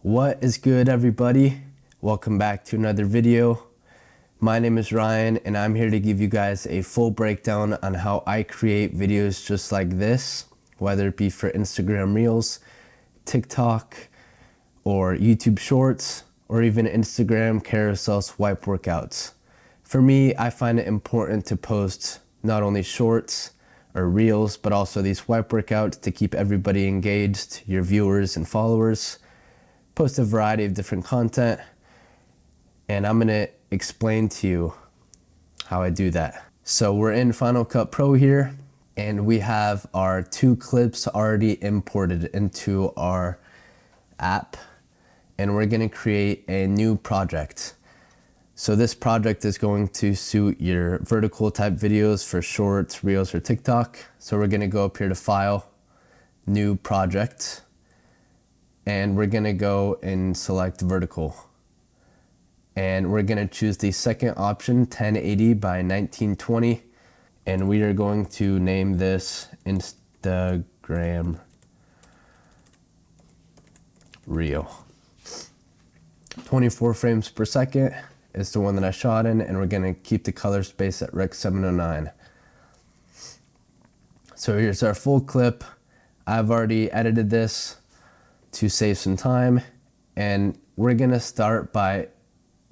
What is good, everybody? Welcome back to another video. My name is Ryan and I'm here to give you guys a full breakdown on how I create videos just like this, whether it be for Instagram Reels, TikTok, or YouTube Shorts, or even Instagram carousel swipe workouts. For me, I find it important to post not only shorts or reels, but also these swipe workouts to keep everybody engaged, your viewers and followers. Post a variety of different content, and I'm gonna explain to you how I do that. So we're in Final Cut Pro here, and we have our 2 clips already imported into our app, and we're gonna create a new project. So this project is going to suit your vertical type videos for shorts, reels, or TikTok. So we're gonna go up here to File, New Project, and we're gonna go and select vertical. And we're gonna choose the second option, 1080 by 1920. And we are going to name this Instagram Reel. 24 frames per second is the one that I shot in, and we're gonna keep the color space at Rec 709. So here's our full clip. I've already edited this to save some time, and we're gonna start by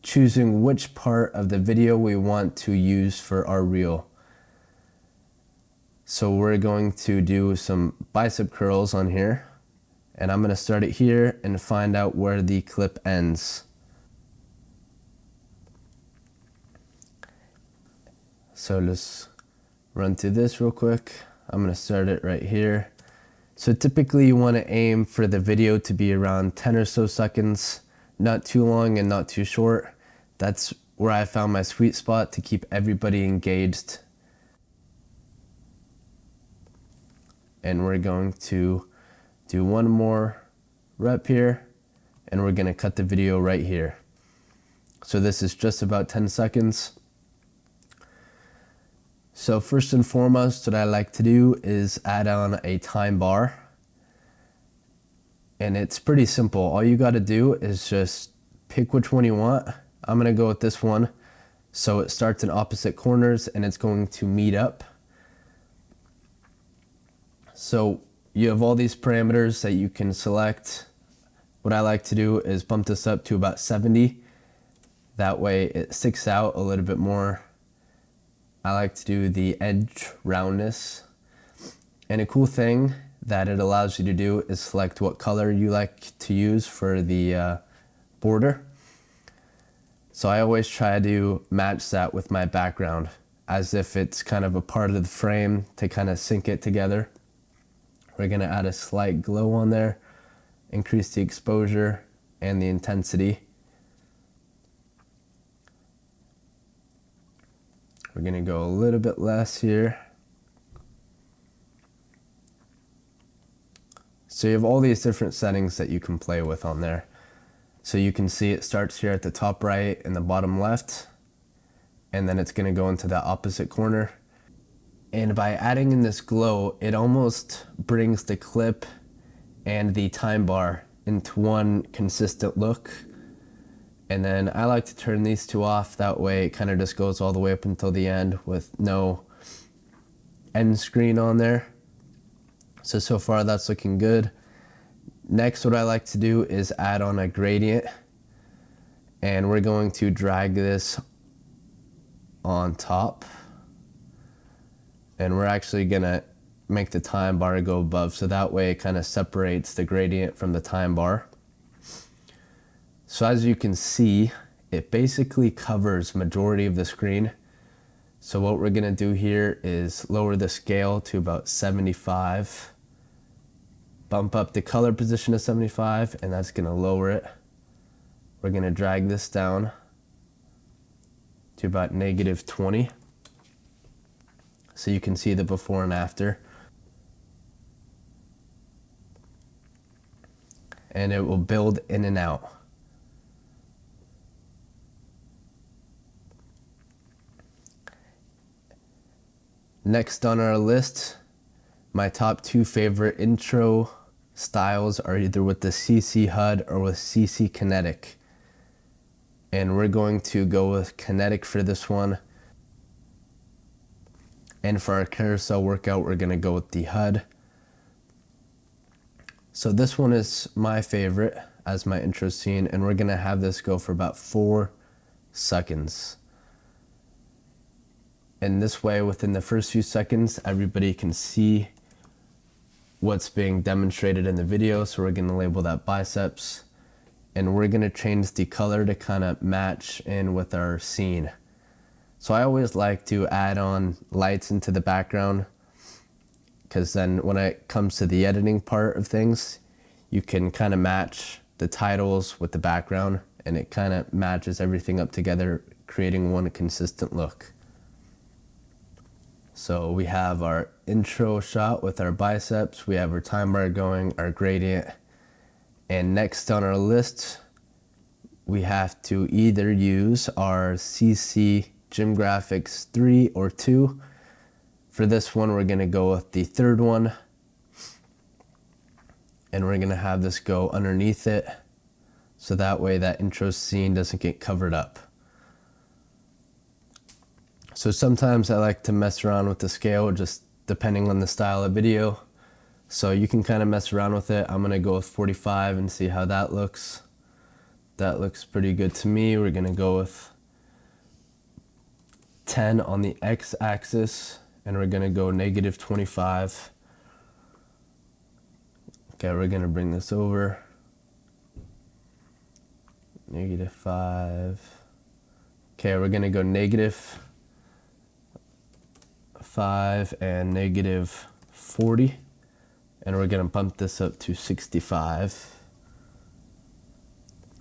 choosing which part of the video we want to use for our reel. So we're going to do some bicep curls on here, and I'm gonna start it here and find out where the clip ends. So let's run through this real quick. I'm gonna start it right here. So typically you want to aim for the video to be around 10 or so seconds, not too long and not too short. That's where I found my sweet spot to keep everybody engaged. And we're going to do one more rep here, and we're going to cut the video right here. So this is just about 10 seconds. So first and foremost, what I like to do is add on a time bar. And it's pretty simple. All you got to do is just pick which one you want. I'm going to go with this one. So it starts in opposite corners and it's going to meet up. So you have all these parameters that you can select. What I like to do is bump this up to about 70. That way it sticks out a little bit more. I like to do the edge roundness. And a cool thing that it allows you to do is select what color you like to use for the border. So I always try to match that with my background as if it's kind of a part of the frame to kind of sync it together. We're gonna add a slight glow on there, increase the exposure and the intensity. We're gonna go a little bit less here. So you have all these different settings that you can play with on there. So you can see it starts here at the top right and the bottom left, and then it's gonna go into that opposite corner. And by adding in this glow, it almost brings the clip and the time bar into one consistent look. And then I like to turn these 2 off. That way it kind of just goes all the way up until the end with no end screen on there. So far that's looking good. Next, what I like to do is add on a gradient. And we're going to drag this on top. And we're actually gonna make the time bar go above. So that way it kind of separates the gradient from the time bar. So as you can see, it basically covers majority of the screen. So what we're gonna do here is lower the scale to about 75, bump up the color position to 75, and that's gonna lower it. We're gonna drag this down to about -20. So you can see the before and after. And it will build in and out. Next on our list, my top 2 favorite intro styles are either with the CC HUD or with CC Kinetic. And we're going to go with Kinetic for this one. And for our carousel workout, we're gonna go with the HUD. So this one is my favorite as my intro scene, and we're gonna have this go for about 4 seconds. And this way, within the first few seconds, everybody can see what's being demonstrated in the video. So we're gonna label that biceps, and we're gonna change the color to kind of match in with our scene. So I always like to add on lights into the background, because then when it comes to the editing part of things, you can kind of match the titles with the background, and it kind of matches everything up together, creating one consistent look. So we have our intro shot with our biceps, we have our time bar going, our gradient, and next on our list, we have to either use our CC Gym Graphics 3 or 2. For this one, we're gonna go with the third one, and we're gonna have this go underneath it, so that way that intro scene doesn't get covered up. So sometimes I like to mess around with the scale, just depending on the style of video. So you can kind of mess around with it. I'm gonna go with 45 and see how that looks. That looks pretty good to me. We're gonna go with 10 on the x-axis, and we're gonna go -25. Okay, we're gonna bring this over. -5. Okay, we're gonna go -5 and -40. And we're gonna bump this up to 65.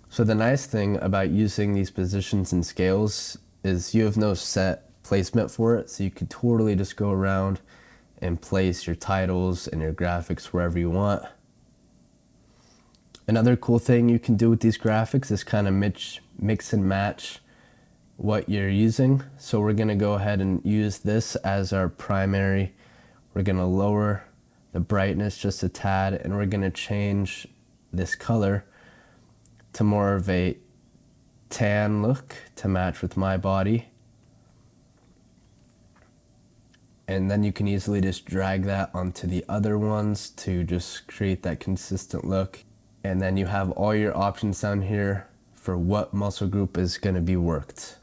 So the nice thing about using these positions and scales is you have no set placement for it, so you could totally just go around and place your titles and your graphics wherever you want. Another cool thing you can do with these graphics is kind of mix and match what you're using. So we're gonna go ahead and use this as our primary. We're gonna lower the brightness just a tad, and we're gonna change this color to more of a tan look to match with my body. And then you can easily just drag that onto the other ones to just create that consistent look. And then you have all your options down here for what muscle group is gonna be worked.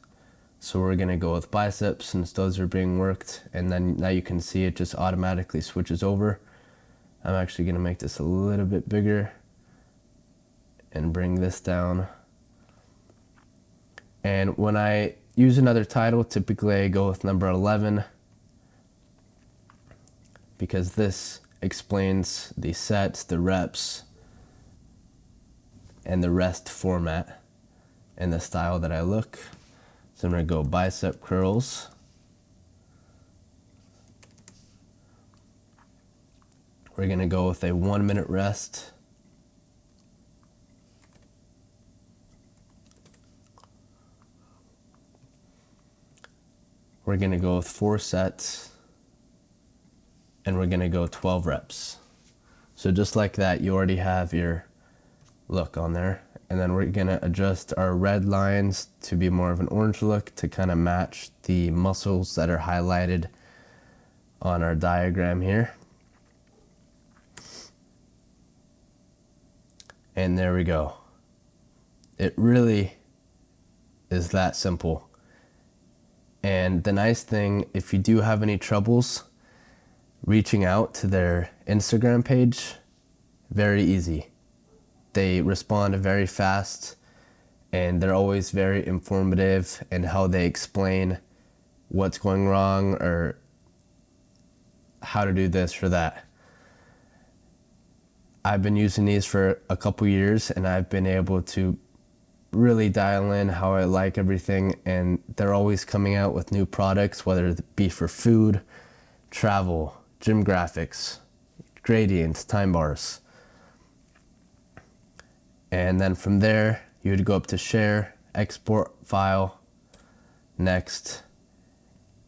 So we're gonna go with biceps since those are being worked, and then now you can see it just automatically switches over. I'm actually gonna make this a little bit bigger and bring this down. And when I use another title, typically I go with number 11, because this explains the sets, the reps, and the rest format and the style that I look. So I'm gonna go bicep curls. We're gonna go with a 1-minute rest. We're gonna go with 4 sets, and we're gonna go 12 reps. So just like that, you already have your look on there. And then we're gonna adjust our red lines to be more of an orange look to kind of match the muscles that are highlighted on our diagram here. And there we go. It really is that simple. And the nice thing, if you do have any troubles reaching out to their Instagram page, very easy. They respond very fast, and they're always very informative in how they explain what's going wrong or how to do this or that. I've been using these for a couple years, and I've been able to really dial in how I like everything, and they're always coming out with new products, whether it be for food, travel, gym graphics, gradients, time bars. And then from there, you would go up to share, export file, next,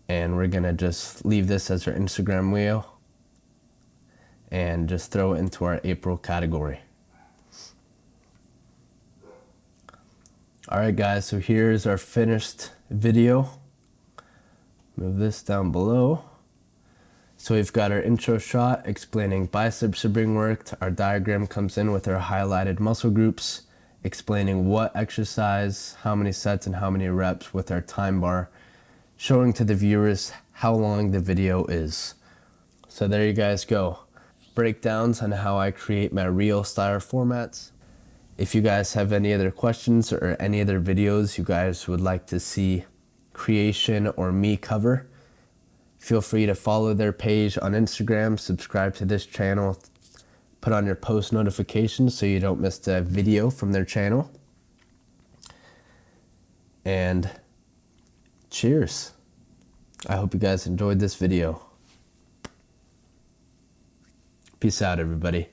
and we're gonna just leave this as our Instagram wheel. and just throw it into our April category. Alright guys, so here's our finished video. Move this down below. So we've got our intro shot explaining biceps are being worked. Our diagram comes in with our highlighted muscle groups, explaining what exercise, how many sets, and how many reps with our time bar, showing to the viewers how long the video is. So there you guys go. Breakdowns on how I create my reel style formats. If you guys have any other questions or any other videos you guys would like to see Creation or me cover, feel free to follow their page on Instagram, subscribe to this channel, put on your post notifications so you don't miss a video from their channel. And cheers. I hope you guys enjoyed this video. Peace out, everybody.